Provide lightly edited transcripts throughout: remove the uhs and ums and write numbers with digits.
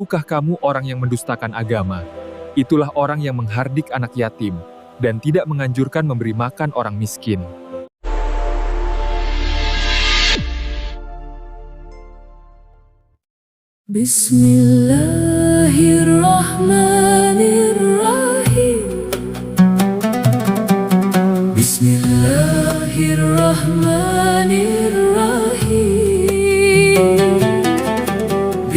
Tahukah kamu orang yang mendustakan agama? Itulah orang yang menghardik anak yatim dan tidak menganjurkan memberi makan orang miskin. Bismillahirrahmanirrahim. Bismillahirrahmanirrahim.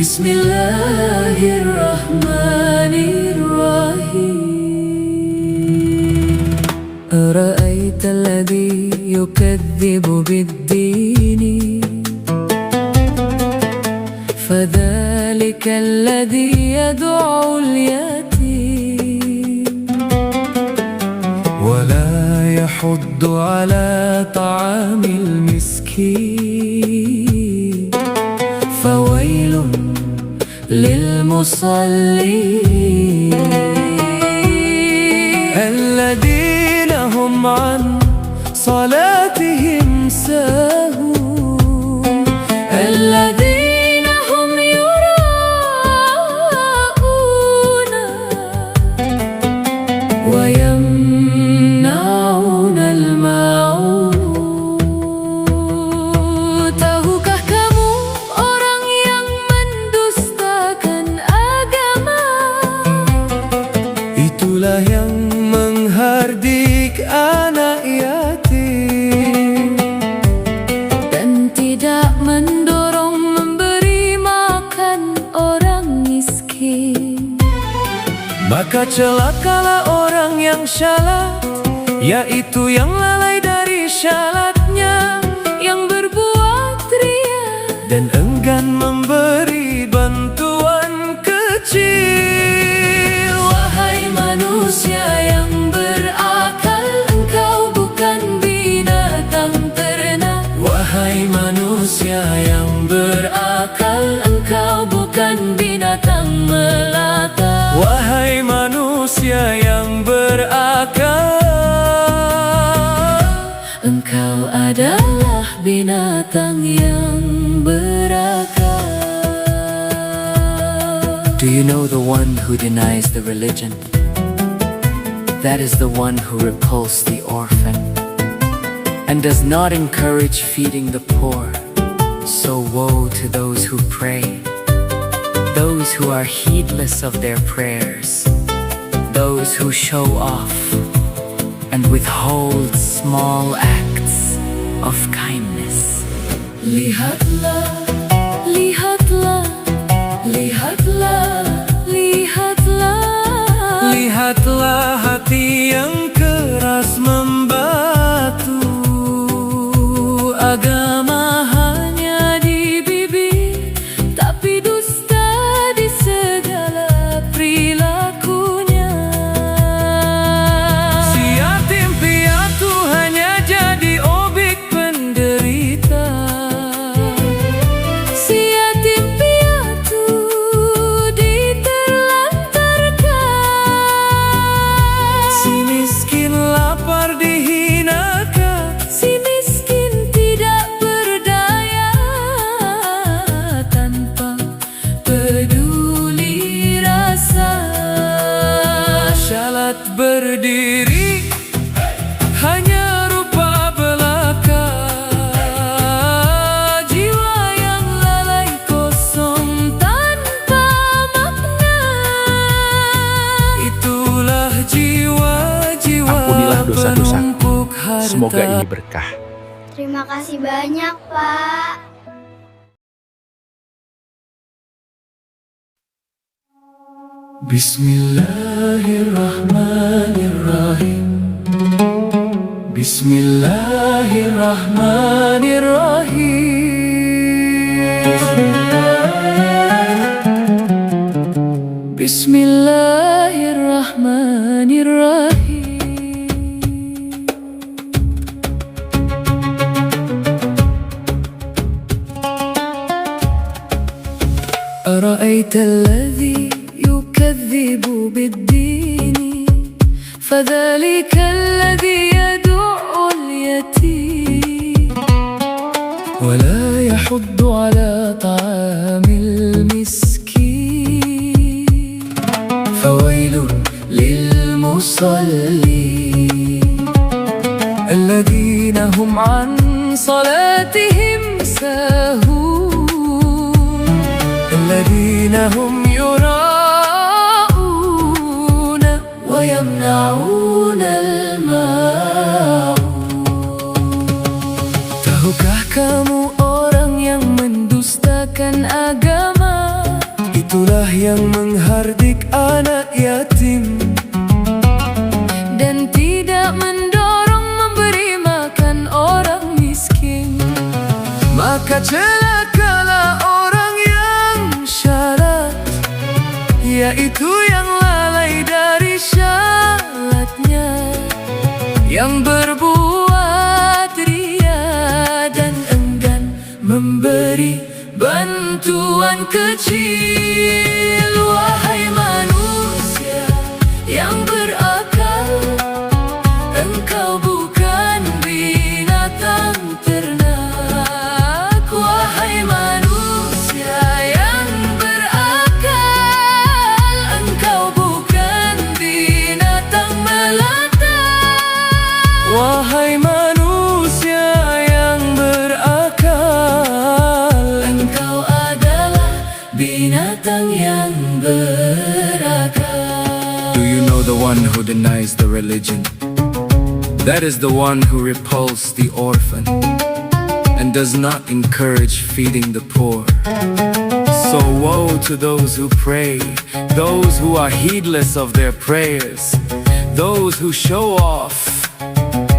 Bismillahirrahmanirrahim. Ara'aita alladhi yukadzibu bid-dini فذلك الذي يدعو اليتيم ولا يحض على طعام المسكين فويل للمصلين الذين هم عن صلاتهم ساهون الذين هم يراءون ويمنعون الماعون. Tahukah kamu orang yang mendustakan agama? Itulah yang menghardik anak yatim dan tidak mendorong memberi makan orang miskin. Maka celakalah orang yang syalat, yaitu yang lalai dari syalatnya, yang berbuat ria dan enggan memberi bantuan kecil. Wahai manusia yang berakal, engkau bukan binatang ternak. Wahai manusia yang berakal, engkau bukan binatang melata. Wahai manusia yang berakal, engkau adalah binatang yang berakal. Do you know the one who denies the religion? That is the one who repulsed the orphan and does not encourage feeding the poor. So woe to those who pray, those who are heedless of their prayers, those who show off and withhold small acts of kindness. Lihatlah, lihatlah, lihatlah, lihatlah, lihatlah hati yang keras membatu. Agama hanya di bibir, tapi dusta di segala perilakunya. Si yatim piatu hanya jadi objek penderita. Si yatim piatu diterlantarkan. Si miskin lapar dihinakan. Si miskin tidak berdaya tanpa peduli rasa. Syalat berdiri hanya rupa belaka. Jiwa yang lalai kosong tanpa makna. Itulah jiwa-jiwa Ampunilah dosa-dosaku. penumpuk harta. Semoga ini berkah. Terima kasih banyak, Pak. Bismillahirrahmanirrahim. Bismillahirrahmanirrahim. Bismillahirrahmanirrahim. أرأيت الذي يكذب بالدين فذلك الذي يدعو اليتيم ولا يحض على طعام المسكين ويل للمصلين الذين هم عن صلاتهم ساهون الذين هم يراءون ويمنعون الماعون. Tahukah kamu orang yang mendustakan agama? Itulah yang menghardik anak yatim dan tidak mendorong memberi makan orang miskin. Maka celakalah orang yang syarat, yaitu yang lalai dari syaratnya, yang berbuat ria dan enggan memberi bantuan kecil. Wahai manusia yang berakal, engkau bukan binatang ternak. Wahai manusia yang berakal, engkau bukan binatang melata. Wahai manusia yang berakal, engkau adalah binatang yang berakal. Do you know the one who denies the religion? That is the one who repulsed the orphan and does not encourage feeding the poor. So woe to those who pray, those who are heedless of their prayers, those who show off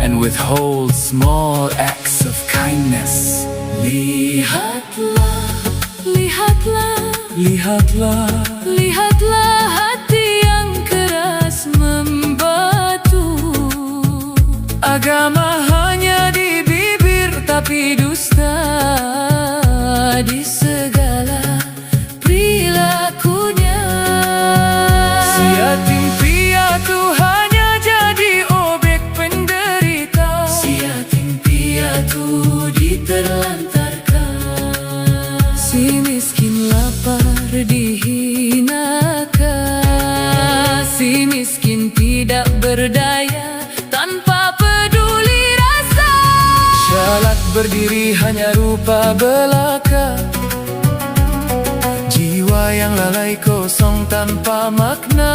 and withhold small acts of kindness. Lihatlah, lihatlah, Lihatlah, lihatlah hati yang keras membatu. Agama hanya di bibir tapi dusta di segala perilakunya. Si yatim piatu hanya jadi objek penderita. Si yatim piatu diterlantarkan. Si miskin lapar dihinakan. Si miskin tidak berdaya tanpa peduli rasa. Syalat berdiri hanya rupa belaka. Jiwa yang lalai kosong tanpa makna.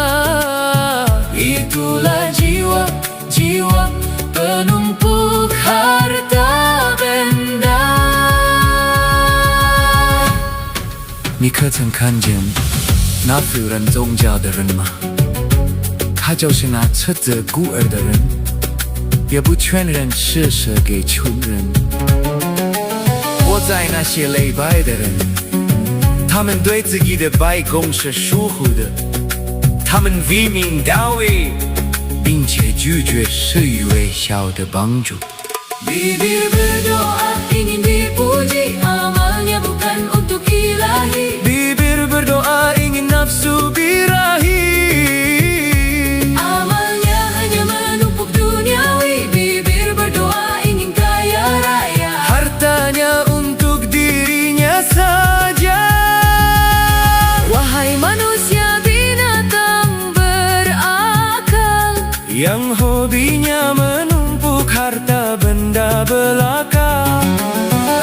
Itulah jiwa, jiwa penumpuk harta benda. 你可曾看见那富人宗教的人吗？他就是那车子孤儿的人，也不全然施舍给穷人。活在那些累败的人，他们对自己的拜功是疏忽的，他们为民到位，并且拒绝施予微小的帮助。 Bibir berdoa ingin dipuji, amalnya bukan untuk ilahi. Bibir berdoa ingin nafsu birahi. Amalnya hanya menumpuk duniawi. Bibir berdoa ingin kaya raya. Hartanya untuk dirinya saja. Wahai manusia binatang berakal, Yang hobinya menumpuk harta benda belaka,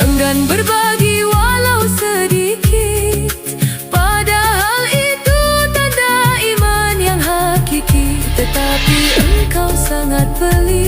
enggan berbagi walau sedikit. Padahal itu tanda iman yang hakiki. Tetapi engkau sangat pelit.